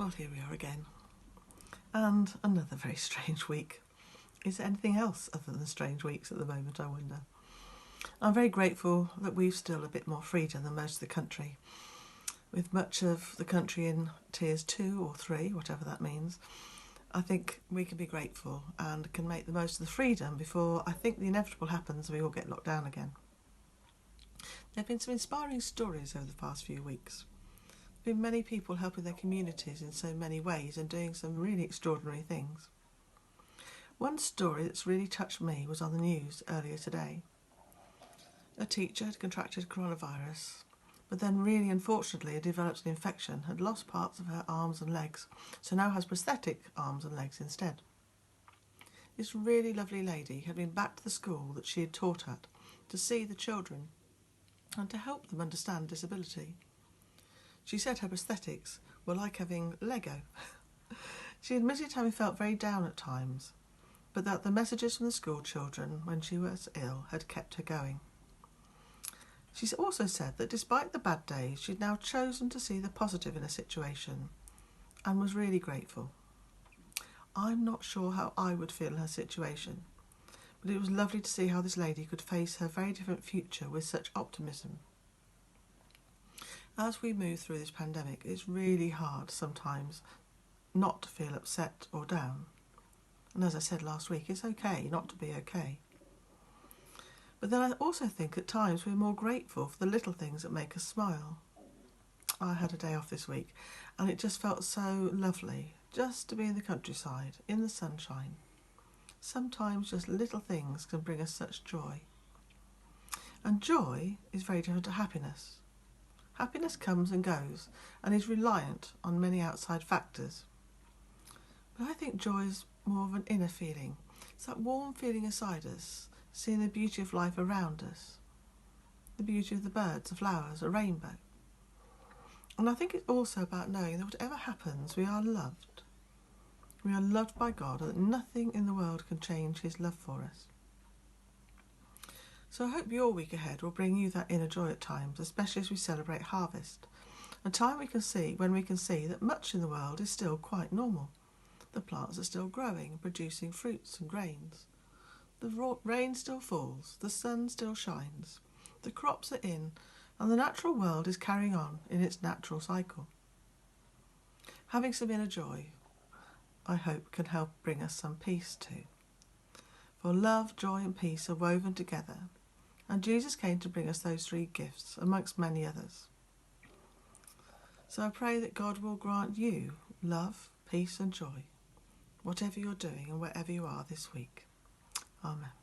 Well, here we are again. And another very strange week. Is there anything else other than strange weeks at the moment, I wonder? I'm very grateful that we've still a bit more freedom than most of the country. With much of the country in tiers 2 or 3, whatever that means, I think we can be grateful and can make the most of the freedom before I think the inevitable happens and we all get locked down again. There have been some inspiring stories over the past few weeks. There have been many people helping their communities in so many ways and doing some really extraordinary things. One story that's really touched me was on the news earlier today. A teacher had contracted coronavirus, but then really unfortunately had developed an infection, had lost parts of her arms and legs, so now has prosthetic arms and legs instead. This really lovely lady had been back to the school that she had taught at to see the children and to help them understand disability. She said her prosthetics were like having Lego. She admitted having felt very down at times, but that the messages from the school children when she was ill had kept her going. She also said that despite the bad days, she'd now chosen to see the positive in a situation and was really grateful. I'm not sure how I would feel in her situation, but it was lovely to see how this lady could face her very different future with such optimism. As we move through this pandemic, it's really hard sometimes not to feel upset or down. And as I said last week, it's okay not to be okay. But then I also think at times we're more grateful for the little things that make us smile. I had a day off this week and it just felt so lovely just to be in the countryside, in the sunshine. Sometimes just little things can bring us such joy. And joy is very different to happiness. Happiness comes and goes and is reliant on many outside factors. But I think joy is more of an inner feeling. It's that warm feeling inside us, seeing the beauty of life around us, the beauty of the birds, the flowers, a rainbow. And I think it's also about knowing that whatever happens, we are loved. We are loved by God, and that nothing in the world can change his love for us. So I hope your week ahead will bring you that inner joy at times, especially as we celebrate harvest, a time when we can see that much in the world is still quite normal. The plants are still growing and producing fruits and grains. The rain still falls, the sun still shines, the crops are in, and the natural world is carrying on in its natural cycle. Having some inner joy, I hope, can help bring us some peace too. For love, joy and peace are woven together, and Jesus came to bring us those three gifts amongst many others. So I pray that God will grant you love, peace and joy, whatever you're doing and wherever you are this week. Amen.